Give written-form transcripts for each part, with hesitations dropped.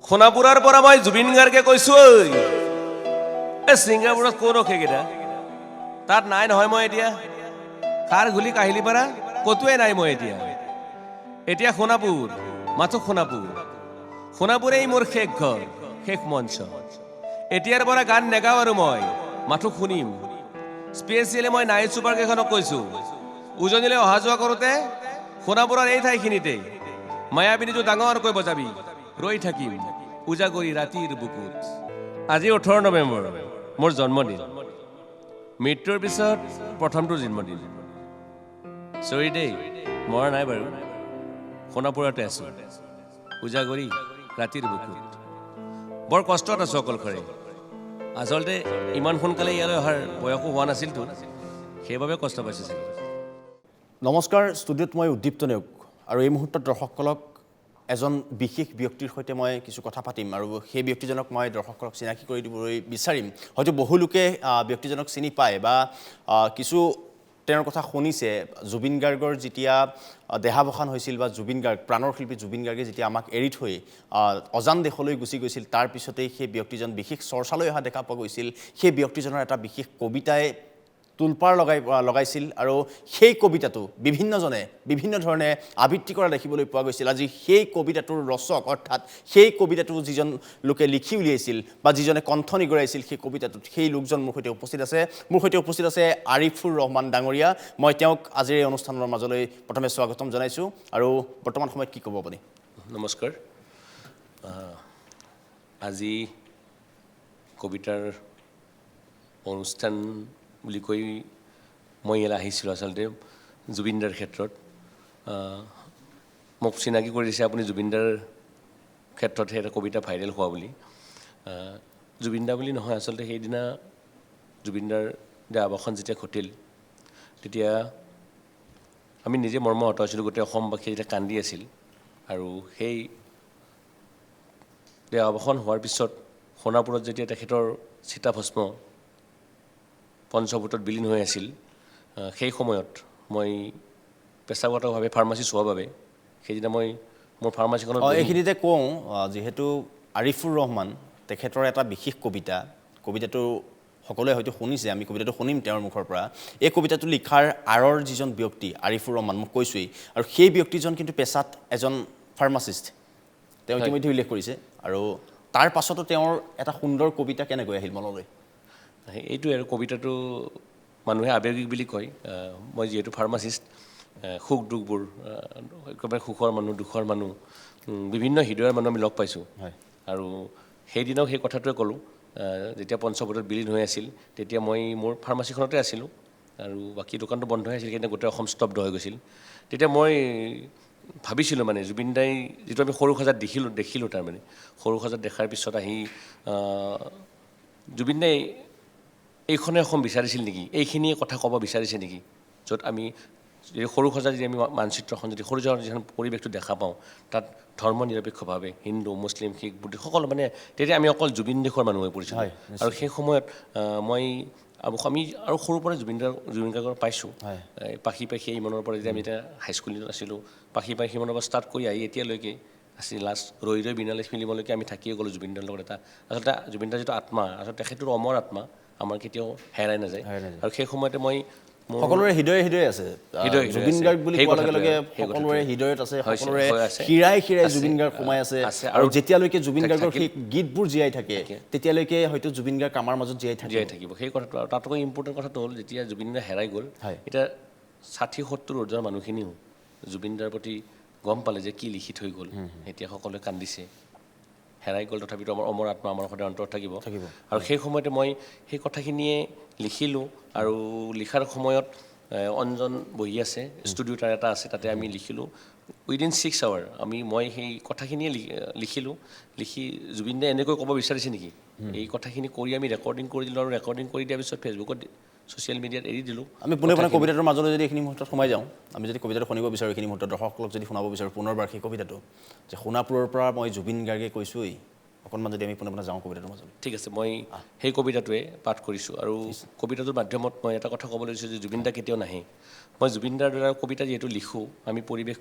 সোণাপুৰৰ পৰা মই জুবিন গাৰ্গে কৈছো এই ছিংগাপুৰত কোন ৰখেগেইটা তাত নাই নহয় মই এতিয়া খাৰ ঘুলি কাহিলি পাৰা কতোৱে নাই মই এতিয়া সোণাপুৰ মাথো সোণাপুৰেই মোৰ শেষ ঘৰ শেষ মঞ্চ এতিয়াৰ পৰা গান নেগাওঁ আৰু মই মাথো শুনিম স্পেচিয়েলি মই নাইট ছুপাৰ কেইখনক কৈছো উজনিলৈ অহা যোৱা কৰোঁতে সোণাপুৰৰ এই ঠাইখিনিতে মায়াবিনীটো ডাঙৰকৈ বজাবি ৰৈ থাকিম উজাগৰি ৰাতিৰ বুকুত আজি 18 নৱেম্বৰ মোৰ জন্মদিন মৃত্যুৰ পিছত প্ৰথমটো জন্মদিন চৰি দেই মৰা নাই বাৰু সোণাপুৰতে আছো উজাগৰি ৰাতিৰ বুকুত বৰ কষ্টত আছো অকলশৰে আচলতে ইমান সোনকালে ইয়ালৈ অহাৰ বয়সো হোৱা নাছিলতো সেইবাবে কষ্ট পাইছো নমস্কাৰ ষ্টুডিঅ'ত মই উদ্দীপ্ত নেওগ আৰু এই মুহূৰ্তত দৰ্শকসকলক এজন বিশেষ ব্যক্তিৰ সৈতে মই কিছু কথা পাতিম আৰু সেই ব্যক্তিজনক মই দৰ্শকসকলক চিনাকি কৰি দিবলৈ বিচাৰিম হয়তো বহু লোকে ব্যক্তিজনক চিনি পায় বা কিছু তেওঁৰ কথা শুনিছে জুবিন গাৰ্গৰ যেতিয়া দেহাৱসান হৈছিল বা জুবিন গাৰ্গ প্ৰাণৰ শিল্পী জুবিন গাৰ্গে যেতিয়া আমাক এৰি থৈ অজান দেশলৈ গুচি গৈছিল তাৰ পিছতেই সেই ব্যক্তিজন বিশেষ চৰ্চালৈ অহা দেখা পোৱা গৈছিল সেই ব্যক্তিজনৰ এটা বিশেষ কবিতাই তুলপাৰ লগাইছিল আৰু সেই কবিতাটো বিভিন্ন ধৰণে আবৃত্তি কৰা দেখিবলৈ পোৱা গৈছিল আজি সেই কবিতাটোৰ ৰচক অৰ্থাৎ সেই কবিতাটো যিজন লোকে লিখি উলিয়াইছিল বা যিজনে কণ্ঠ নিগৰাইছিল সেই কবিতাটোত সেই লোকজন মোৰ সৈতে উপস্থিত আছে আৰিফুৰ ৰহমান ডাঙৰীয়া মই তেওঁক আজিৰ এই অনুষ্ঠানৰ মাজলৈ প্ৰথমে স্বাগতম জনাইছোঁ আৰু বৰ্তমান সময়ত কি ক'ব আপুনি নমস্কাৰ আজি কবিতাৰ অনুষ্ঠান বুলি কৈ মই ইয়ালৈ আহিছিলোঁ আচলতে জুবিনদাৰ ক্ষেত্ৰত মোক চিনাকি কৰি দিছে আপুনি জুবিনদাৰ ক্ষেত্ৰতহে এটা কবিতা ভাইৰেল হোৱা বুলি জুবিনদা বুলি নহয় আচলতে সেইদিনা জুবিনদাৰ দেহাৱসান যেতিয়া ঘটিল তেতিয়া আমি নিজে মৰ্মাহত হৈছিলোঁ গোটেই অসমবাসীয়ে যেতিয়া কান্দি আছিল আৰু সেই দেহাৱসান হোৱাৰ পিছত সোণাপুৰত যেতিয়া তেখেতৰ চিতাভস্ম পঞ্চভূতত বিলীন হৈ আছিল সেই সময়ত মই পেছাগতভাৱে ফাৰ্মাচিষ্ট হোৱাৰ বাবে সেইদিনা মই মোৰ ফাৰ্মাচীখনত এইখিনিতে কওঁ যিহেতু আৰিফুৰ ৰহমান তেখেতৰ এটা বিশেষ কবিতাটো সকলোৱে হয়তো শুনিছে আমি কবিতাটো শুনিম তেওঁৰ মুখৰ পৰা এই কবিতাটো লিখাৰ আঁৰৰ যিজন ব্যক্তি আৰিফুৰ ৰহমান মোক কৈছোঁৱেই আৰু সেই ব্যক্তিজন কিন্তু পেছাত এজন ফাৰ্মাচিষ্ট তেওঁ ইতিমধ্যে উল্লেখ কৰিছে আৰু তাৰ পাছতো তেওঁৰ এটা সুন্দৰ কবিতা কেনেকৈ আহিল মনলৈ এইটোৱে আৰু কবিতাটো মানুহে আৱেগিক বুলি কয় মই যিহেতু ফাৰ্মাচিষ্ট সুখ দুখবোৰ একেবাৰে সুখৰ মানুহ দুখৰ মানুহ বিভিন্ন হৃদয়ৰ মানুহ আমি লগ পাইছোঁ আৰু সেইদিনাও সেই কথাটোৱে ক'লোঁ যেতিয়া পঞ্চভূতত বিলীন হৈ আছিল তেতিয়া মই মোৰ ফাৰ্মাচীখনতে আছিলোঁ আৰু বাকী দোকানটো বন্ধ হৈ আছিল কিন্তু গোটেই অসম স্তব্ধ হৈ গৈছিল তেতিয়া মই ভাবিছিলোঁ মানে জুবিনদাই যিটো আমি সৰু সজাত দেখিলোঁ তাৰমানে সৰু সজাত দেখাৰ পিছত আহি জুবিনদাই এইখনে অসম বিচাৰিছিল নেকি এইখিনিয়ে কথা ক'ব বিচাৰিছে নেকি য'ত আমি যদি সৰু সজাত যদি আমি মানচিত্ৰখন যদি সৰু সজাত যিখন পৰিৱেশটো দেখা পাওঁ তাত ধৰ্ম নিৰপেক্ষভাৱে হিন্দু মুছলিম শিখ বুদ্ধিষ্ট সকলো মানে তেতিয়া আমি অকল জুবিন দেশৰ মানুহ হৈ পৰিছিলোঁ আৰু সেই সময়ত আমি আৰু সৰুৰ পৰা জুবিন গাৰ্গক পাইছোঁ পাখি ইমানৰ পৰা যেতিয়া আমি এতিয়া হাইস্কুলত আছিলোঁ পাখি সিমানৰ পৰা ষ্টাৰ্ট কৰি আহি এতিয়ালৈকে আছিল লাষ্ট ৰৈ বিনালে ফিল্মলৈকে আমি থাকিয়ে গ'লোঁ জুবিনদাৰ লগত এটা আচলতে জুবিনদাৰ যিটো আত্মা আচলতে তেখেতৰ অমৰ আত্মা আমাৰ কেতিয়াও হেৰাই নাযায় আৰু সেই সময়তে মই সকলোৰে হৃদয়ে আছে জুবিন গাৰ্গ বুলি কোৱাৰ লগে লগে সকলোৰে হৃদয়ত আছে সকলোৰে শিৰাই জুবিন গাৰ্গ সোমাই আছে আৰু যেতিয়ালৈকে জুবিন গাৰ্গৰ সেই গীতবোৰ জীয়াই থাকে তেতিয়ালৈকে হয়তো জুবিন গাৰ্গ আমাৰ মাজত জীয়াই থাকিব সেই কথাটো আৰু তাতকৈ ইম্পৰ্টেণ্ট কথাটো হ'ল যেতিয়া জুবিন দা হেৰাই গ'ল এতিয়া 60-70 ঊৰ্ধৰ মানুহখিনিও জুবিনদাৰ প্ৰতি গম পালে যে কি লিখি থৈ গ'ল এতিয়া সকলোৱে কান্দিছে হেৰাই গ'ল তথাপিতো আমাৰ অমৰ আত্মা আমাৰ সদায় অন্তৰত থাকিব আৰু সেই সময়তে মই সেই কথাখিনিয়ে লিখিলোঁ আৰু লিখাৰ সময়ত অঞ্জন বহি আছে ষ্টুডিঅ' তাৰ এটা আছে তাতে আমি লিখিলোঁ উইদিন 6 আৱাৰ মই সেই কথাখিনিয়ে লিখি জুবিনদাই এনেকৈ ক'ব বিচাৰিছে নেকি এই কথাখিনি কৰি আমি ৰেকৰ্ডিং কৰি দিলোঁ আৰু ৰেকৰ্ডিং কৰি দিয়াৰ পিছত ফেচবুকত ছ'চিয়েল মিডিয়াত এৰি দিলোঁ আমি পোনে কবিতাটোৰ মাজলৈ যদি এইখিনি মুহূৰ্তত সোমাই যাওঁ আমি যদি কবিতাটো শুনিব বিচাৰোঁ এইখিনি মুহূৰ্তত দৰ্শকসকলক যদি শুনাব বিচাৰোঁ পুনৰবাৰ সেই কবিতাটো যে সোণাপুৰৰ পৰা মই জুবিন গাৰ্গে কৈছোঁৱেই অকণমান যদি আমি পোনে যাওঁ কবিতাটোৰ মাজলৈ ঠিক আছে মই সেই কবিতাটোৱে পাঠ কৰিছোঁ আৰু কবিতাটোৰ মাধ্যমত মই এটা কথা ক'বলৈ লৈছোঁ যে জুবিনদা কেতিয়াও নাহে মই জুবিনদাৰ দ্বাৰা কবিতা যিহেতু লিখোঁ আমি পৰিৱেশ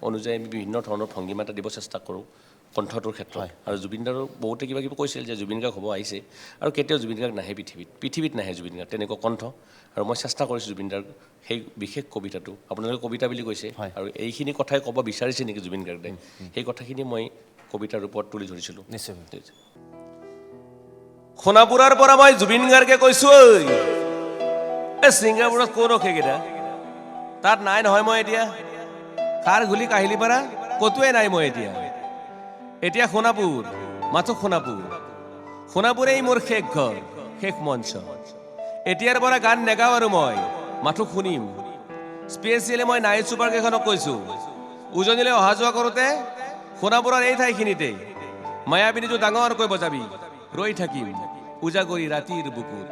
অনুযায়ী আমি বিভিন্ন ধৰণৰ ভংগীমা এটা দিব চেষ্টা কৰোঁ কণ্ঠটোৰ ক্ষেত্ৰত আৰু জুবিন দাৰো বহুতে কিবা কিবি কৈছিল যে জুবিন গাৰ্গ হ'ব আহিছে আৰু কেতিয়াও জুবিন গাৰ্গ নাহে পৃথিৱীত নাহে জুবিন গাৰ্গ তেনেকুৱা কণ্ঠ আৰু মই চেষ্টা কৰিছোঁ জুবিন দাৰ সেই বিশেষ কবিতাটো আপোনালোকে কবিতা বুলি কৈছে আৰু এইখিনি কথাই ক'ব বিচাৰিছে নেকি জুবিন গাৰ্গে সেই কথাখিনি মই কবিতাৰ ৰূপত তুলি ধৰিছিলোঁ নিশ্চয় সোণাপুৰৰ পৰা মই জুবিন গাৰ্গে কৈছোঁ এই ছিংগাপুৰত কোন ৰখেগেইটা তাত নাই নহয় মই এতিয়া খাৰ ঘুলি কাহিলীপাৰা ক'তোৱে নাই মই এতিয়া সোণাপুৰ মাথো সোণাপুৰেই মোৰ শেষ ঘৰ শেষ মঞ্চ এতিয়াৰ পৰা গান নেগাওঁ আৰু মই মাথো শুনিম স্পেচিয়েলি মই নাইট ছুপাৰ কেইখনক কৈছোঁ উজনিলৈ অহা যোৱা কৰোঁতে সোণাপুৰৰ এই ঠাইখিনিতে মায়াবিনীটো ডাঙৰকৈ বজাবি ৰৈ থাকিম উজাগৰি ৰাতিৰ বুকুত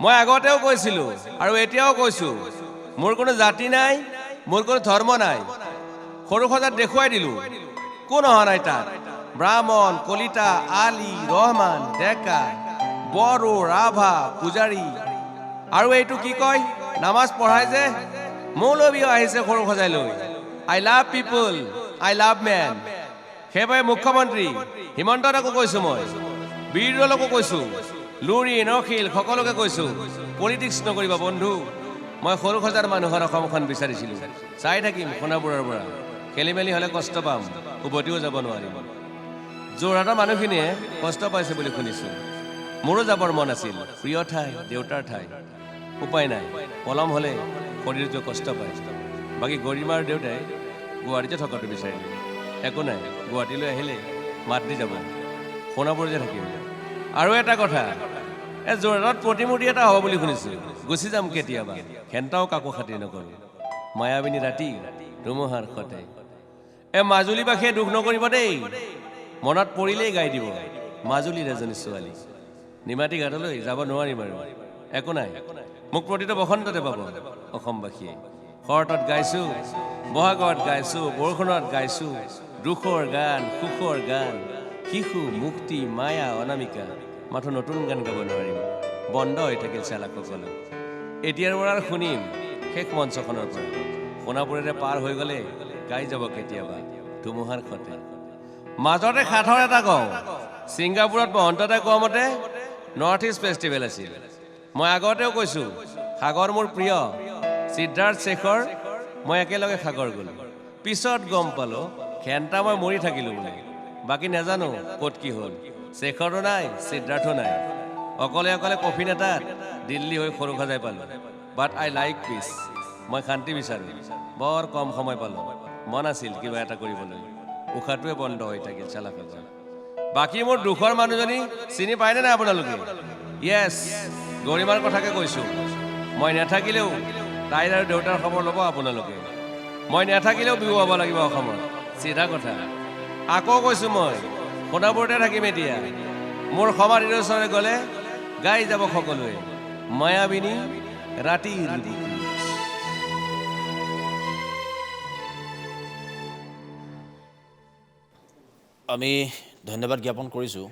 মই আগতেও কৈছিলোঁ আৰু এতিয়াও কৈছোঁ মোৰ কোনো জাতি নাই মোৰ কোনো ধৰ্ম নাই সৰু সজাত দেখুৱাই দিলোঁ কোন অহা নাই তাত ব্ৰাহ্মণ কলিতা আলি ৰহমান ডেকা বড়ো ৰাভা পূজাৰী আৰু এইটো কি কয় নামাজ পঢ়াই যে মৌলবীও আহিছে সৰু সজাই লৈ I love people I love man সেইবাবে মুখ্যমন্ত্ৰী হিমন্তকো কৈছোঁ মই বীৰদলকো কৈছোঁ লুৰি নখিল সকলোকে কৈছোঁ পলিটিক্স নকৰিবা বন্ধু মই সৰু সজাৰ মানুহৰ অসমখন বিচাৰিছিলোঁ চাই থাকিম সোণাপুৰৰ পৰা খেলি মেলি হ'লে কষ্ট পাম উভতিও যাব নোৱাৰিম যোৰহাটৰ মানুহখিনিয়ে কষ্ট পাইছে বুলি শুনিছোঁ মোৰো যাবৰ মন আছিল প্ৰিয় ঠাই দেউতাৰ ঠাই উপায় নাই পলম হ'লে শৰীৰটোৱে কষ্ট পায় বাকী গৰিমাৰ দেউতাই গুৱাহাটীতে থকাটো বিচাৰিলে একো নাই গুৱাহাটীলৈ আহিলে মাত দি যাব সোণাপুৰতে থাকিম আৰু এটা কথা যোৰহাটত প্ৰতিমূৰ্তি এটা হ'ব বুলি শুনিছোঁ গুচি যাম কেতিয়াবা সেন্তাও কাকো খাতিৰ নকৰোঁ মায়াবিনী ৰাতি ধুমুহাৰ সতে মাজুলীবাসীয়ে দুখ নকৰিব দেই মনত পৰিলেই গাই দিব মাজুলীৰ এজনী ছোৱালী নিমাতী ঘাটলৈ যাব নোৱাৰিম আৰু একো নাই মোক প্ৰতিটো বসন্ততে পাব অসমবাসীয়ে শৰতত গাইছোঁ বহাগত গাইছোঁ বৰষুণত গাইছোঁ দুখৰ গান সুখৰ গান শিশু মুক্তি মায়া অনামিকা মাথো নতুন গান গাব নোৱাৰিম বন্ধ হৈ থাকিল চালাকসকলে এতিয়াৰ পৰা শুনিম শেষ মঞ্চখনৰ পৰা সোণাপুৰেৰে পাৰ হৈ গ'লে গাই যাব কেতিয়াবা ধুমুহাৰ সতে মাজতে সাঁথৰ এটা কওঁ ছিংগাপুৰত মহন্ততে কোৱা মতে নৰ্থ ইষ্ট ফেষ্টিভেল আছিল মই আগতেও কৈছোঁ সাগৰ মোৰ প্ৰিয় সিদ্ধাৰ্থ শেখৰ মই একেলগে সাগৰ গ'লোঁ পিছত গম পালোঁ ঘেণ্টা মই মৰি থাকিলোঁ বুলি বাকী নাজানো ক'ত কি হ'ল শেখৰো নাই সিদ্ধাৰ্থো নাই অকলে কফিন এটাত দিল্লী হৈ সৰু সজাই পালোঁ বাট আই লাইক পিচ মই শান্তি বিচাৰোঁ বৰ কম সময় পালোঁ মন আছিল কিবা এটা কৰিবলৈ উশাহটোৱে বন্ধ হৈ থাকিল চালাকজন বাকী মোৰ দুখৰ মানুহজনী চিনি পায়নে নাই আপোনালোকে য়েছ গৰিমাৰ কথাকে কৈছোঁ মই নাথাকিলেও তাইৰ আৰু দেউতাৰ খবৰ ল'ব আপোনালোকে মই নাথাকিলেও বিহু হ'ব লাগিব অসমত চিধা কথা আকৌ কৈছোঁ মই সোণাপুৰতে থাকিম এতিয়া মোৰ সমাধিৰ ওচৰলৈ গ'লে গাই যাব সকলোৱে মায়াবিনী ৰাতিৰ আমি ধন্যবাদ জ্ঞাপন কৰিছোঁ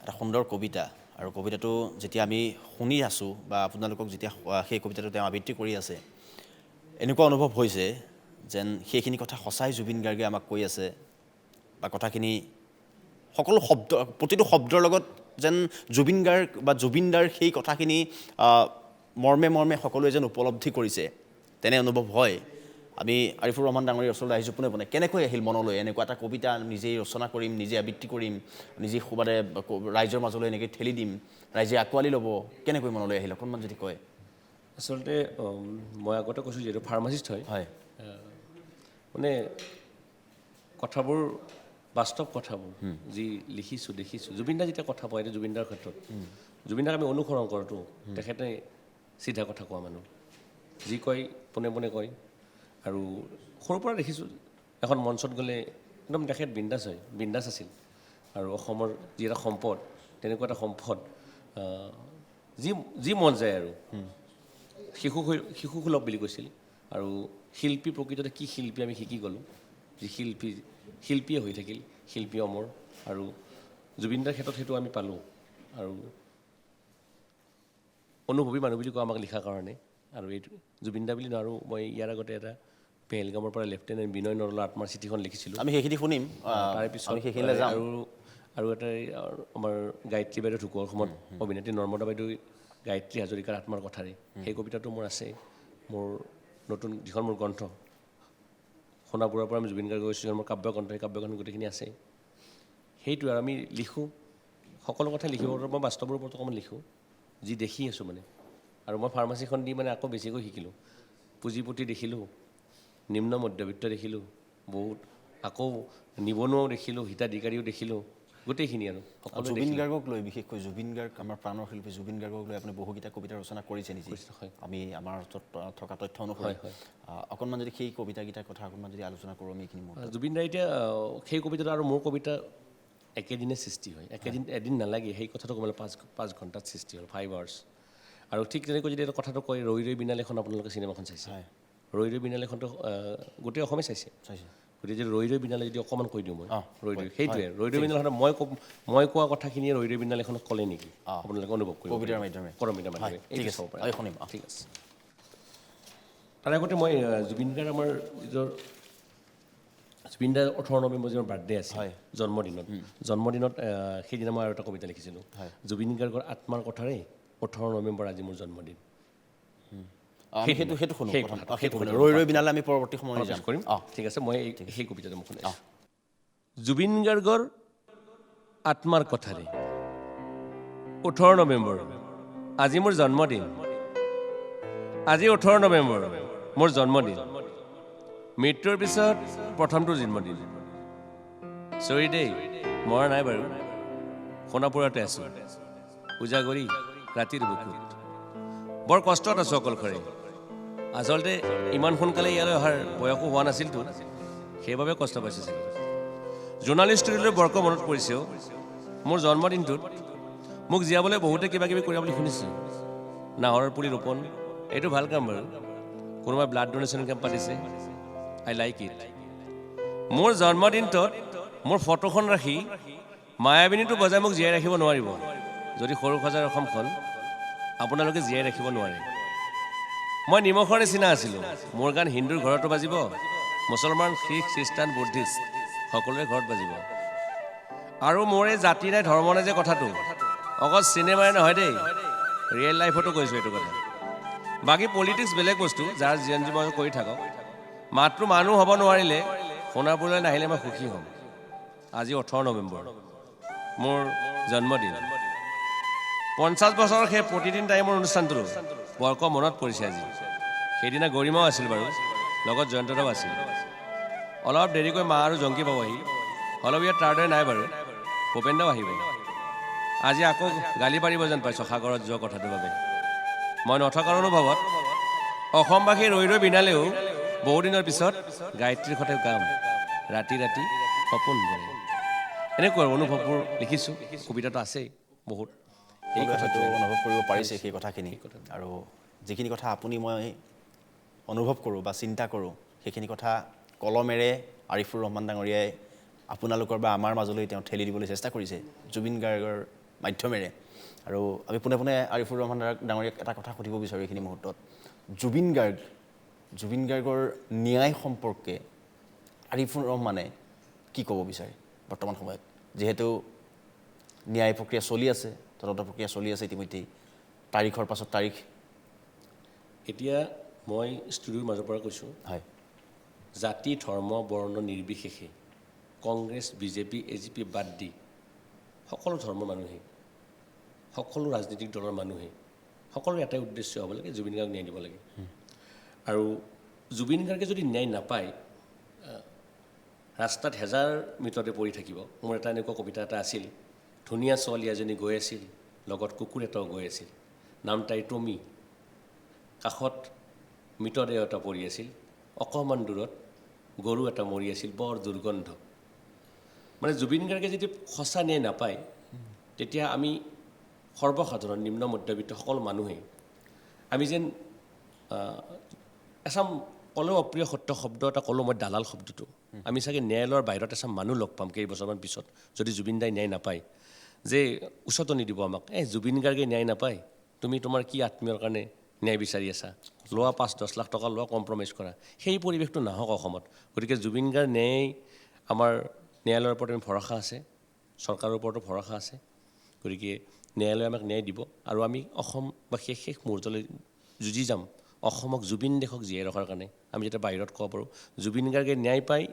এটা সুন্দৰ কবিতা আৰু কবিতাটো যেতিয়া আমি শুনি আছোঁ বা আপোনালোকক যেতিয়া সেই কবিতাটো তেওঁ আবৃত্তি কৰি আছে এনেকুৱা অনুভৱ হৈছে যেন সেইখিনি কথা সঁচাই জুবিন গাৰ্গে আমাক কৈ আছে বা কথাখিনি সকলো শব্দ প্ৰতিটো শব্দৰ লগত যেন জুবিন গাৰ্গ বা জুবিনদাৰ সেই কথাখিনি মৰ্মে মৰ্মে সকলোৱে যেন উপলব্ধি কৰিছে তেনে অনুভৱ হয় আমি আৰিফুৰ ৰহমান ডাঙৰীৰ ওচৰলৈ আহিছোঁ পোনে পোনে কেনেকৈ আহিল মনলৈ এনেকুৱা এটা কবিতা নিজেই ৰচনা কৰিম নিজে আবৃত্তি কৰিম নিজে সুবাদে ৰাইজৰ মাজলৈ এনেকৈ ঠেলি দিম ৰাইজে আঁকোৱালি ল'ব কেনেকৈ মনলৈ আহিল অকণমান যদি কয় আচলতে মই আগতে কৈছোঁ যিহেতু ফাৰ্মাচিষ্ট হয় মানে কথাবোৰ বাস্তৱ কথাবোৰ যি লিখিছোঁ দেখিছোঁ জুবিনদা যেতিয়া কথা কয় এতিয়া জুবিনদাৰ ক্ষেত্ৰত জুবিনদাক আমি অনুসৰণ কৰোঁতো তেখেতে চিধা কথা কোৱা মানুহ যি কয় পোনে পোনে কয় আৰু সৰুৰ পৰা দেখিছোঁ এখন মঞ্চত গ'লে একদম তেখেত বিন্দাছ আছিল আৰু অসমৰ যি এটা সম্পদ তেনেকুৱা এটা সম্পদ যি মন যায় আৰু শিশু সুলভ বুলি কৈছিল আৰু শিল্পী প্ৰকৃততে কি শিল্পী আমি শিকি গ'লোঁ যি শিল্পীয়ে হৈ থাকিল শিল্পী অমৰ আৰু জুবিনদাৰ ক্ষেত্ৰত সেইটো আমি পালোঁ আৰু অনুভৱী মানুহ বুলি কোৱা আমাক লিখাৰ কাৰণে আৰু এইটো জুবিনদা বুলি নোৱাৰোঁ মই ইয়াৰ আগতে এটা পেহেলগামৰ পৰা লেফটেনেণ্ট বিনয় নৰলা আত্মাৰ চিঠিখন লিখিছিলোঁ আমি সেইখিনি শুনিম তাৰপিছত আমি সেইখিনিলৈ যাম আৰু এটা আমাৰ গায়ত্ৰী বাইদেউ ঢুকোৱাৰ সময়ত অভিনেত্ৰী নৰ্মদা বাইদেউ গায়ত্ৰী হাজৰিকাৰ আত্মাৰ কথাৰে সেই কবিতাটো মোৰ আছে মোৰ নতুন যিখন মোৰ গ্ৰন্থ সোণাপুৰৰ পৰা আমি জুবিন গাৰ্গ গৈছোঁ মোৰ কাব্যগ্ৰন্থ সেই কাব্যগ্ৰন্থ গোটেইখিনি আছে সেইটোৱে আৰু আমি লিখোঁ সকলো কথা লিখিব মই বাস্তৱৰ ওপৰত অকণমান লিখোঁ যি দেখি আছোঁ মানে আৰু মই ফাৰ্মাচীখন দি মানে আকৌ বেছিকৈ শিকিলোঁ পুঁজিপতি দেখিলোঁ নিম্ন মধ্যবিত্ত দেখিলোঁ বহুত আকৌ নিবনুৱাও দেখিলোঁ হিতাধিকাৰীও দেখিলোঁ গোটেইখিনি আৰু সকলো জুবিন গাৰ্গক লৈ বিশেষকৈ জুবিন গাৰ্গ আমাৰ প্ৰাণৰ শিল্পী জুবিন গাৰ্গক লৈ আপুনি বহুকেইটা কবিতা ৰচনা কৰিছে নিজে আমি আমাৰ ওচৰত থকা তথ্য অনুসৰি অকণমান যদি সেই কবিতাকেইটাৰ কথা অকণমান যদি আলোচনা কৰোঁ আমি এইখিনি জুবিন দাই এতিয়া সেই কবিতাটো আৰু মোৰ কবিতা একেদিনে সৃষ্টি হয় এদিন নালাগে সেই কথাটো ক'বলৈ 5 ঘণ্টাত সৃষ্টি হ'ল 5 আৱাৰ্ছ আৰু ঠিক তেনেকৈ যদি এটা কথাটো কয় ৰৈ ৰৈ বিনালেখন আপোনালোকে চিনেমাখন চাইছে ৰৈ ৰৈ বিনালেখনটো গোটেই অসমে চাইছে গতিকে যদি ৰৈ ৰৈ বিনালে যদি অকণমান কৈ দিওঁ মই ৰৈ ৰৈ সেইটোৱে ৰৈ ৰৈ বিনালেখন মই কোৱা কথাখিনিয়ে ৰৈ ৰৈ বিনালেখনক ক'লে নেকি আপোনালোকে অনুভৱ কৰিব কবিতাৰ মাধ্যমে ঠিক আছে ঠিক আছে তাৰ আগতে মই জুবিন গাৰ্গ আমাৰ নিজৰ জুবিন দাৰ 18 নৱেম্বৰ যিমান বাৰ্থডে আছে জন্মদিনত সেইদিনা মই আৰু এটা কবিতা লিখিছিলোঁ জুবিন গাৰ্গৰ আত্মাৰ কথাৰে 18 নৱেম্বৰ আজি মোৰ জন্মদিন ৰৈ ৰৈ বিনালে আমি পৰৱৰ্তী সময়ত যাম কৰিম ঠিক আছে মই সেই কবিতাটো মই শুনাইছোঁ জুবিন গাৰ্গৰ আত্মাৰ কথাৰে 18 নৱেম্বৰ আজি মোৰ জন্মদিন আজি 18 নৱেম্বৰ মোৰ জন্মদিন মৃত্যুৰ পিছত প্ৰথমটো জন্মদিন চৰি দেই মৰা নাই বাৰু সোণাপুৰতে আছোঁ পূজা কৰি ৰাতিৰ বুকুত বৰ কষ্টত আছোঁ অকলশৰে আচলতে ইমান সোনকালে ইয়ালৈ অহাৰ বয়সো হোৱা নাছিলতো সেইবাবে কষ্ট পাইছোঁ চাগে জোৰ্ণালিষ্টলৈ বৰকৈ মনত পৰিছেও মোৰ জন্মদিনটোত মোক জীয়াবলৈ বহুতে কিবা কিবি কৰা বুলি শুনিছোঁ নাহৰৰ পুলি ৰোপণ এইটো ভাল কাম বাৰু কোনোবাই ব্লাড ডোনেশ্যন কেম্প পাতিছে আই লাইক ইট মোৰ জন্মদিনটোত মোৰ ফটোখন ৰাখি মায়াবিনীটো বজাই মোক জীয়াই ৰাখিব নোৱাৰিব যদি সৰু সজাই অসমখন আপোনালোকে জীয়াই ৰাখিব নোৱাৰে মই নিমখৰ নিচিনা আছিলোঁ মোৰ গান হিন্দুৰ ঘৰতো বাজিব মুছলমান শিখ খ্ৰীষ্টান বুদ্ধিষ্ট সকলোৰে ঘৰত বাজিব আৰু মোৰ এই জাতি নাই ধৰ্ম নাই যে কথাটো অকল চিনেমাই নহয় দেই ৰিয়েল লাইফতো কৈছোঁ এইটো কথা বাকী পলিটিক্স বেলেগ বস্তু যাৰ জি এন জি মই কৰি থাকক মাত্ৰ মানুহ হ'ব নোৱাৰিলে সোণাপুৰলৈ নাহিলে মই সুখী হ'ম আজি 18 নৱেম্বৰ মোৰ জন্মদিন 50 বছৰৰ সেই প্ৰতিদিন টাইমৰ অনুষ্ঠানটো বৰকৈ মনত পৰিছে আজি সেইদিনা গৰিমাও আছিল বাৰু লগত জয়ন্তদাও আছিল অলপ দেৰিকৈ মা আৰু জংকী পাবহি অলপ ইয়াত তাৰ দৰে নাই বাৰু ভূপেন্দ্ৰও আহিব আজি আকৌ গালি পাৰিব যেন পাইছোঁ সাগৰত যোৱা কথাটোৰ বাবে মই নথকাৰ অনুভৱত অসমবাসী ৰৈ ৰৈ বিনালেও বহুদিনৰ পিছত গায়ত্ৰীৰ সৈতে গাম ৰাতি ৰাতি সপোন বৰে এনেকুৱা অনুভৱবোৰ লিখিছোঁ কবিতাটো আছেই বহুত এই কথাটো অনুভৱ কৰিব পাৰিছে সেই কথাখিনি আৰু যিখিনি কথা আপুনি মই অনুভৱ কৰোঁ বা চিন্তা কৰোঁ সেইখিনি কথা কলমেৰে আৰিফুৰ ৰহমান ডাঙৰীয়াই আপোনালোকৰ বা আমাৰ মাজলৈ তেওঁ ঠেলি দিবলৈ চেষ্টা কৰিছে জুবিন গাৰ্গৰ মাধ্যমেৰে আৰু আমি পোনে পোনে আৰিফুৰ ৰহমান ডাঙৰীয়াক এটা কথা সুধিব বিচাৰোঁ এইখিনি মুহূৰ্তত জুবিন গাৰ্গৰ ন্যায় সম্পৰ্কে আৰিফুৰ ৰহমানে কি ক'ব বিচাৰে বৰ্তমান সময়ত যিহেতু ন্যায় প্ৰক্ৰিয়া চলি আছে তদন্ত প্ৰক্ৰিয়া চলি আছে ইতিমধ্যেই তাৰিখৰ পাছত তাৰিখ এতিয়া মই ষ্টুডিঅ'ৰ মাজৰ পৰা কৈছোঁ হয় জাতি ধৰ্ম বৰ্ণ নিৰ্বিশেষে কংগ্ৰেছ বিজেপি এজিপি বাদ দি সকলো ধৰ্মৰ মানুহে সকলো ৰাজনৈতিক দলৰ মানুহে সকলোৰে এটাই উদ্দেশ্য হ'ব লাগে জুবিন গাৰ্গক ন্যায় দিব লাগে আৰু জুবিন গাৰ্গে যদি ন্যায় নাপায় ৰাস্তাত হেজাৰ মৃতদেহ পৰি থাকিব মোৰ এটা এনেকুৱা কবিতা এটা আছিল ধুনীয়া ছোৱালী এজনী গৈ আছিল লগত কুকুৰ এটাও গৈ আছিল নাম তাইৰ টমি কাষত মৃতদেহ এটা পৰি আছিল অকণমান দূৰত গৰু এটা মৰি আছিল বৰ দুৰ্গন্ধ মানে জুবিন গাৰ্গে যদি সঁচা ন্যায় নাপায় তেতিয়া আমি সৰ্বসাধাৰণ নিম্ন মধ্যবিত্ত সকলো মানুহে আমি যেন এচাম ক'লেও অপ্ৰিয় সত্য শব্দ এটা ক'লোঁ মই দালাল শব্দটো আমি চাগে ন্যায়ালয়ৰ বাহিৰত এচাম মানুহ লগ পাম কেইবছৰমান পিছত যদি জুবিন দাই ন্যায় নাপায় যে উচতনি দিব আমাক জুবিন গাৰ্গে ন্যায় নাপায় তুমি তোমাৰ কি আত্মীয়ৰ কাৰণে ন্যায় বিচাৰি আছা লোৱা 5-10 লাখ টকা লোৱা কম্প্ৰমাইজ কৰা সেই পৰিৱেশটো নাহক অসমত গতিকে জুবিন গাৰ্গ ন্যায় আমাৰ ন্যায়ালয়ৰ ওপৰত আমি ভৰসা আছে চৰকাৰৰ ওপৰতো ভৰসা আছে গতিকে ন্যায়ালয়ে আমাক ন্যায় দিব আৰু আমি অসম বা শেষ মুহূৰ্তলৈ যুঁজি যাম অসমক জুবিন দেশক জীয়াই ৰখাৰ কাৰণে আমি যেতিয়া বাহিৰত ক'ব পাৰোঁ জুবিন গাৰ্গে ন্যায় পায়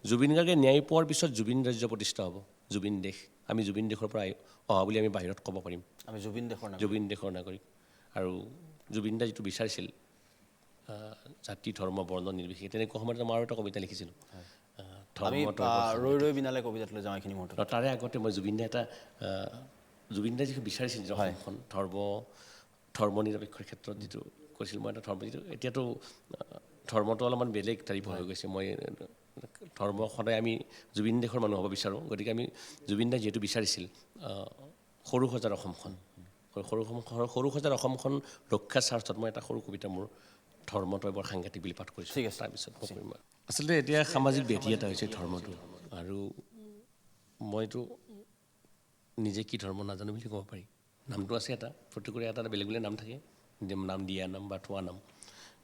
জুবিন গাৰ্গে ন্যায় পোৱাৰ পিছত জুবিন ৰাজ্য প্ৰতিষ্ঠা হ'ব জুবিন দেশ আমি জুবিন দেশৰ পৰা অহা বুলি আমি বাহিৰত ক'ব পাৰিম আমি জুবিন দেশৰ নাগৰিক আৰু জুবিন দাই যিটো বিচাৰিছিল জাতি ধৰ্ম বৰ্ণ নিৰ্বিশেষে তেনেকুৱা সময়ত মই আৰু এটা কবিতা লিখিছিলোঁ ৰৈ বিনালে কবিতাটোলৈ যাওঁ এইখিনি মুহূৰ্তত তাৰে আগতে মই জুবিন দাই যিটো বিচাৰিছিল যে অসমখন ধৰ্ম নিৰপেক্ষৰ ক্ষেত্ৰত যিটো কৈছিল মই এটা ধৰ্ম যিটো এতিয়াতো ধৰ্মটো অলপমান বেলেগ টাইপ হৈ গৈছে মই ধৰ্ম সদায় আমি জুবিন দেশৰ মানুহ হ'ব বিচাৰোঁ গতিকে আমি জুবিন দাই যিহেতু বিচাৰিছিল সৰু সজাৰ অসমখন ৰক্ষাৰ স্বাৰ্থত মই এটা সৰু কবিতা মোৰ ধৰ্মটো বৰ সাংঘাতিক বুলি পাঠ কৰিছোঁ ঠিক আছে তাৰপিছত আচলতে এতিয়া সামাজিক ব্যাধি এটা হৈছে ধৰ্মটো আৰু মইতো নিজে কি ধৰ্ম নাজানো বুলি ক'ব পাৰি নামটো আছে এটা প্ৰত্যেকৰে এটা বেলেগ বেলেগ নাম থাকে নাম দিয়া নাম বা থোৱা নাম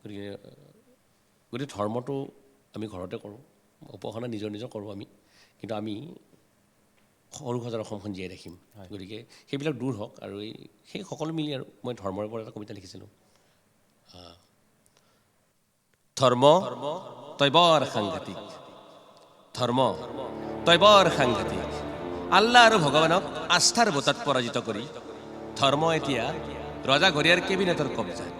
গতিকে ধৰ্মটো আমি ঘৰতে কৰোঁ উপাসনা নিজৰ কৰোঁ আমি কিন্তু আমি সৰু সজাৰ অসমখন জীয়াই ৰাখিম গতিকে সেইবিলাক দূৰ হওক আৰু সেই সকলো মিলি আৰু মই ধৰ্মৰ ওপৰত এটা কবিতা লিখিছিলোঁ ধৰ্ম তই বৰ সাংঘাতিক ধৰ্ম তই বৰ সাংঘাতিক আল্লাহ আৰু ভগৱানক আস্থাৰ বঁটাত পৰাজিত কৰি ধৰ্ম এতিয়া ৰজা ঘৰিয়াৰ কেবিনেটৰ কব্জাত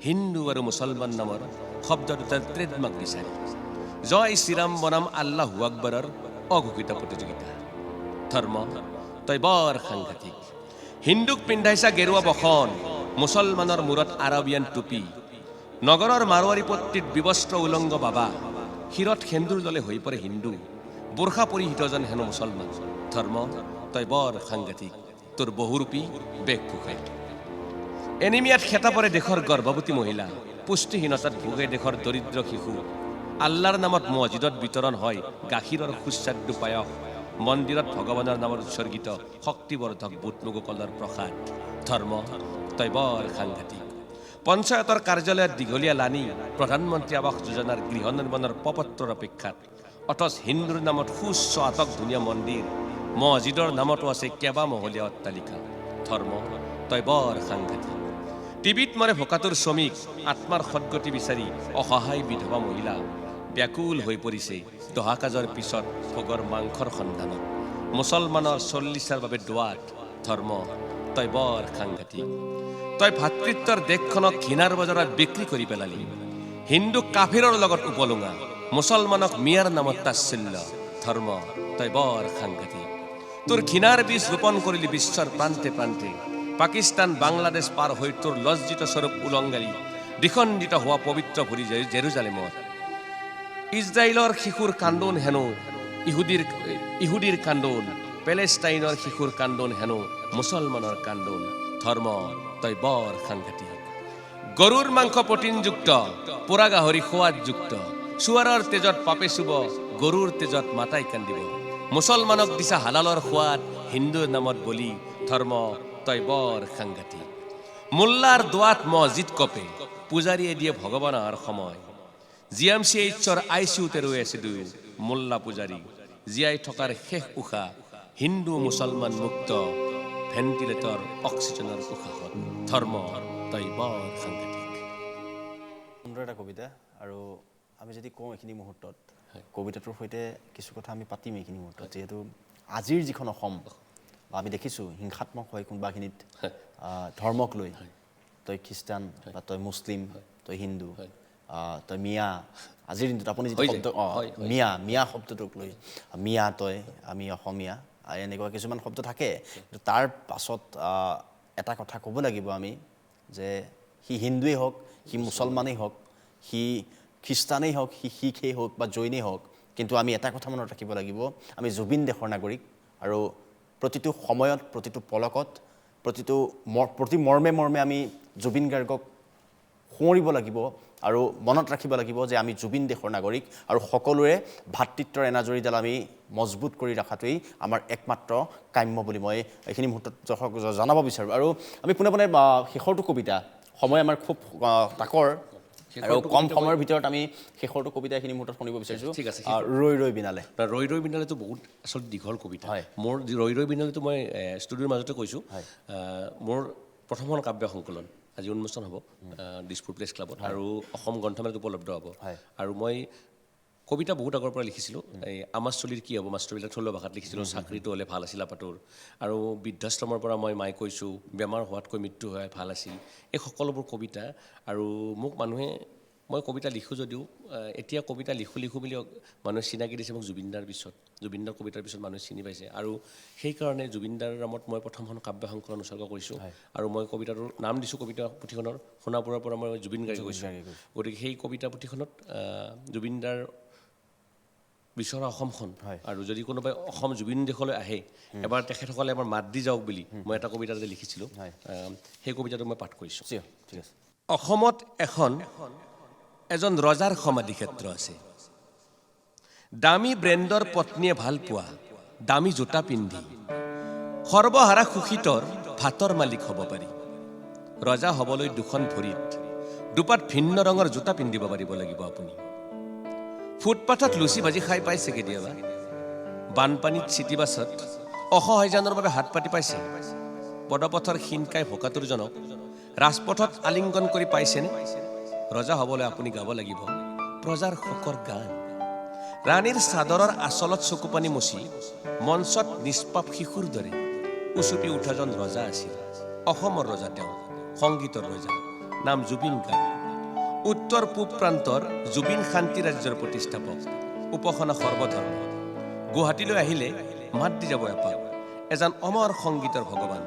হিন্দু আৰু মুছলমান নামৰ শব্দ দুটাৰ ট্ৰেডমাৰ্ক বিচাৰি জয় শ্ৰীৰাম বনাম আল্লাহু আকবৰৰ অঘোষিত প্ৰতিযোগিতা ধৰ্ম তই বৰ সাংঘাতিক হিন্দুক পিন্ধাইছা গেৰুৱা বসন মুছলমানৰ মূৰত আৰবিয়ান টুপি নগৰৰ মাৰোৱাৰী পট্টিত বিবস্ত্ৰ উলংগ বাবা শিৰত সেন্দুৰ দলে হৈ পৰে হিন্দু বোৰখা পৰিহিতজন হেনো মুছলমান ধৰ্ম তই বৰ সাংঘাতিক তোৰ বহুৰূপী বেশ ফুকাই এনিমিয়াত খেতা পৰে দেশৰ গৰ্ভৱতী মহিলা পুষ্টিহীনতাত ভোগে দেশৰ দৰিদ্ৰ শিশু আল্লাহৰ নামত মছজিদত বিতৰণ হয় গাখীৰৰ সুস্বাদু পায়স মন্দিৰত ভগৱানৰ নামত উৎসৰ্গিত শক্তিবৰ্ধক বুট মগু কলৰ প্ৰসাদ ধৰ্ম তই বৰ সাংঘাতিক পঞ্চায়তৰ কাৰ্যালয়ত দীঘলীয়া লানি প্ৰধানমন্ত্ৰী আৱাস যোজনাৰ গৃহ নিৰ্মাণৰ প্ৰপত্ৰৰ অপেক্ষাত অথচ হিন্দুৰ নামত সুউচ্চ আটক ধুনীয়া মন্দিৰ মছজিদৰ নামতো আছে কেইবামহলীয়া অট্টালিকা ধৰ্ম তই বৰ সাংঘাতিক টিভিত মৰে ভোকাতুৰ শ্ৰমিক আত্মাৰ সদগতি বিচাৰি অসহায় বিধৱা মহিলা ব্যাকুল হৈ পৰিছে দহাকাজৰ পিছত ভোগৰ মাংসৰ সন্ধানত মুছলমানৰ 40ৰ বাবে দোৱাত ধৰ্ম তই বৰ সাংঘাতিক তই ভাতৃত্বৰ দেশখনক ঘৃণাৰ বজাৰত বিক্ৰী কৰি পেলালি হিন্দু কাফিৰৰ লগত উপলুঙা মুছলমানক মিয়াৰ নামত তাচ্ছিল্য ধৰ্ম তই বৰ সাংঘাতিক তোৰ ঘৃণাৰ বীজ ৰোপণ কৰিলি বিশ্বৰ প্ৰান্তে প্ৰান্তে পাকিস্তান বাংলাদেশ পাৰ হৈ তোৰ লজ্জিত স্বৰূপ উলংগাৰী দ্বিখণ্ডিত হোৱা পবিত্ৰ ভৰি জেৰুজালেমত ইজৰাইলৰ শিশুৰ কান্দোন হেনো ইহুদীৰ কান্দোন পেলেষ্টাইনৰ শিশুৰ কান্দোন হেনো মুছলমানৰ কান্দোন ধৰ্ম তই বৰ সাংঘাতিক গৰুৰ মাংস প্ৰটিনযুক্ত পোৰা গাহৰি সোৱাদযুক্ত চুৱাৰৰ তেজত পাপে চুব গৰুৰ তেজত মাতাই কান্দিব মুছলমানক দিছা হালালৰ সোৱাদ হিন্দুৰ নামত বলি ধৰ্ম তই বৰ সাংঘাতিক মোল্লাৰ দোৱাত মছজিদ কপে পূজাৰীয়ে দিয়ে ভগৱান অহাৰ সময় GMCHৰ ICUতে ৰৈ আছে দুয়ো মোল্লা পূজাৰী জীয়াই থকাৰ শেষ উশাহ হিন্দু মুছলমান মুক্ত ভেণ্টিলেটৰ অক্সিজেনৰ উশাহত ধৰ্ম তই বৰ সাংঘাতিক সুন্দৰ এটা কবিতা আৰু আমি যদি কওঁ এইখিনি মুহূৰ্তত কবিতাটোৰ সৈতে কিছু কথা আমি পাতিম এইখিনি মুহূৰ্তত যিহেতু আজিৰ যিখন অসম আমি দেখিছোঁ হিংসাত্মক হয় কোনোবাখিনিত ধৰ্মক লৈ তই খ্ৰীষ্টান বা তই মুছলিম তই হিন্দু তই মিয়া আজিৰ দিনটোত আপুনি যিটো শব্দ মিয়া শব্দটোক লৈ মিয়া তই আমি অসমীয়া এনেকুৱা কিছুমান শব্দ থাকে কিন্তু তাৰ পাছত এটা কথা ক'ব লাগিব আমি যে সি হিন্দুৱেই হওক সি মুছলমানেই হওক সি খ্ৰীষ্টানেই হওক সি শিখেই হওক বা জৈনেই হওক কিন্তু আমি এটা কথা মনত ৰাখিব লাগিব আমি জুবিন দেশৰ নাগৰিক আৰু প্ৰতিটো সময়ত প্ৰতিটো পলকত প্ৰতি মৰ্মে মৰ্মে আমি জুবিন গাৰ্গক সোঁৱৰিব লাগিব আৰু মনত ৰাখিব লাগিব যে আমি জুবিন দেশৰ নাগৰিক আৰু সকলোৰে ভাতৃত্বৰ এনাজৰীডাল আমি মজবুত কৰি ৰখাটোৱেই আমাৰ একমাত্ৰ কাম্য বুলি মই এইখিনি মুহূৰ্তত জনাব বিচাৰোঁ আৰু আমি পোনে পোনে শেষৰটো কবিতা সময় আমাৰ খুব তাকৰ আৰু কম সময়ৰ ভিতৰত আমি শেষৰটো কবিতা এইখিনি মুহূৰ্তত শুনিব বিচাৰিছোঁ ঠিক আছে ৰৈ ৰৈ বিনালে ৰৈ ৰৈ বিনালেতো বহুত আচলতে দীঘল কবিতা হয়। মোৰ ৰৈ ৰৈ বিনালেতো মই ষ্টুডিঅ'ৰ মাজতে কৈছোঁ মোৰ প্ৰথমখন কাব্য সংকলন আজি উন্মোচন হ'ব দিছপুৰ প্ৰেছ ক্লাবত আৰু অসম গ্ৰন্থমেলাত উপলব্ধ হ'ব আৰু মই কবিতা বহুত আগৰ পৰা লিখিছিলোঁ এই আমাৰ চলিৰ কি হ'ব মাষ্টৰবিলাক থলুৱা ভাষাত লিখিছিলোঁ চাকৰিটো হ'লে ভাল আছিল আপাটোৰ আৰু বৃদ্ধাশ্ৰমৰ পৰা মই মাই কৈছোঁ বেমাৰ হোৱাতকৈ মৃত্যু হোৱাই ভাল আছিল এই সকলোবোৰ কবিতা আৰু মোক মানুহে মই কবিতা লিখোঁ যদিও এতিয়া কবিতা লিখোঁ বুলি মানুহে চিনাকি দিছে মোক জুবিনদাৰ পিছত জুবিনদাৰ কবিতাৰ পিছত মানুহে চিনি পাইছে আৰু সেইকাৰণে জুবিনদাৰ নামত মই প্ৰথমখন কাব্য সংকলন উৎসৰ্গ কৰিছোঁ আৰু মই কবিতাটোৰ নাম দিছোঁ কবিতা পুথিখনৰ সোণাপুৰৰ পৰা মই জুবিন গাৰ্গে কৈছোঁ গতিকে সেই কবিতা পুথিখনত জুবিনদাৰ বিচৰা অসমখন আৰু যদি কোনোবাই অসম জুবিন দেশলৈ আহে এবাৰ তেখেতসকলে এবাৰ মাত দি যাওক বুলি মই এটা কবিতা যে লিখিছিলোঁ সেই কবিতাটো মই পাঠ কৰিছোঁ ঠিক আছে অসমত এজন ৰজাৰ সমাধি ক্ষেত্ৰ আছে দামী ব্ৰেণ্ডৰ পত্নীয়ে ভাল পোৱা দামী জোতা পিন্ধি সৰ্বহাৰা সুখীতৰ ভাতৰ মালিক হ'ব পাৰি ৰজা হ'বলৈ দুখন ভৰিত দুপাত ভিন্ন ৰঙৰ জোতা পিন্ধিব পাৰিব লাগিব আপুনি ফুটপাথত লুচি ভাজি খাই পাইছে কেতিয়াবা বানপানীত চিটি বাছত অসহায়জনৰ বাবে হাত পাতি পাইছে পদপথৰ শিনকাই ভোকাতুৰজনক ৰাজপথত আলিংগন কৰি পাইছেনে ৰজা হ'বলৈ আপুনি গাব লাগিব প্ৰজাৰ শোকৰ গান ৰাণীৰ চাদৰৰ আচলত চকুপানী মুচি মঞ্চত নিষ্পাপ শিশুৰ দৰে উচুপি উঠাজন ৰজা আছিল অসমৰ ৰজা তেওঁ সংগীতৰ ৰজা নাম জুবিন গাৰ্গ উত্তৰ পূব প্ৰান্তৰ জুবিন শান্তি ৰাজ্যৰ প্ৰতিষ্ঠাপক উপাসনা সৰ্বধৰ্ম গুৱাহাটীলৈ আহিলে মাত দি যাব এপাক এজন অমৰ সংগীতৰ ভগৱান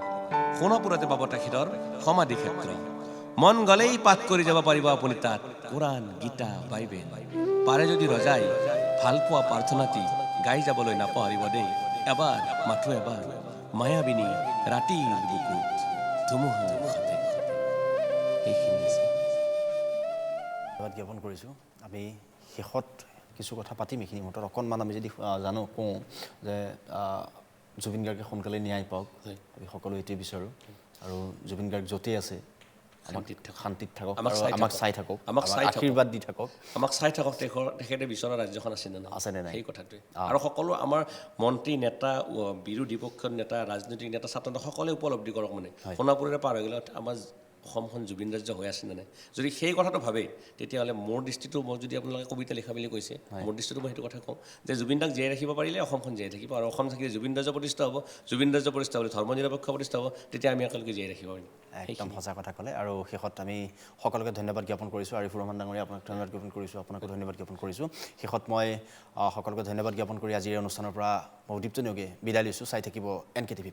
সোণাপুৰতে পাব তেখেতৰ সমাধি ক্ষেত্ৰ মন গ'লেই পাঠ কৰি যাব পাৰিব আপুনি তাত কোৰাণ গীতা বাইবেল পাৰে যদি ৰজাই ভাল পোৱা প্ৰাৰ্থনাটি গাই যাবলৈ নাপাহৰিব দেই এবাৰ মাথো এবাৰ মায়াবিনী ৰাতিৰ বুকুত ধুমুহা এইখিনি আছে ধন্যবাদ জ্ঞাপন কৰিছোঁ আমি শেষত কিছু কথা পাতিম এইখিনি মুহূৰ্তত অকণমান আমি যদি জানো কওঁ যে জুবিন গাৰ্গে সোনকালে ন্যায় পাওক আমি সকলো এইটোৱে বিচাৰোঁ আৰু জুবিন গাৰ্গ য'তেই আছে শান্তিত থাকক আমাক চাই থাকক আশীৰ্বাদ দি থাকক আমাক চাই থাকক তেখেতে বিচৰা ৰাজ্যখন আছেনে নাই সেই কথাটোৱে আৰু সকলো আমাৰ মন্ত্ৰী নেতা বিৰোধী পক্ষৰ নেতা ৰাজনৈতিক নেতা ছাত্ৰ সকলোৱে উপলব্ধি কৰক মানে সোণাপুৰেৰে পাৰ হৈ গ'লে আমাৰ অসমখন জুবিন ৰাজ্য হৈ আছে নে নাই যদি সেই কথাটো ভাবে তেতিয়াহ'লে মোৰ দৃষ্টিটো মই যদি আপোনালোকে কবিতা লিখা বুলি কৈছে মোৰ দৃষ্টিটো মই সেইটো কথা কওঁ যে জুবিন দাক জীয়াই ৰাখিব পাৰিলে অসমখন জীয়াই থাকিব আৰু অসম থাকিলে জুবিন ৰাজ্য প্ৰতিষ্ঠা হ'ব জুবিন ৰাজ্য প্ৰতিষ্ঠা হ'লে ধৰ্ম নিৰপেক্ষ প্ৰতিষ্ঠা হ'ব তেতিয়া আমি একেলগে জীয়াই ৰাখিব পাৰিম একদম সঁচা কথা ক'লে আৰু শেষত আমি সকলোকে ধন্যবাদ জ্ঞাপন কৰিছোঁ আৰিফুৰ ৰহমান ডাঙৰীয়া আপোনাক ধন্যবাদ জ্ঞাপন কৰিছোঁ আপোনাকো ধন্যবাদ জ্ঞাপন কৰিছোঁ শেষত মই সকলোকে ধন্যবাদ জ্ঞাপন কৰি আজিৰ অনুষ্ঠানৰ পৰা মই উদ্দীপ্ত নিয়োগে বিদায় লৈছোঁ চাই থাকিব NK TV+।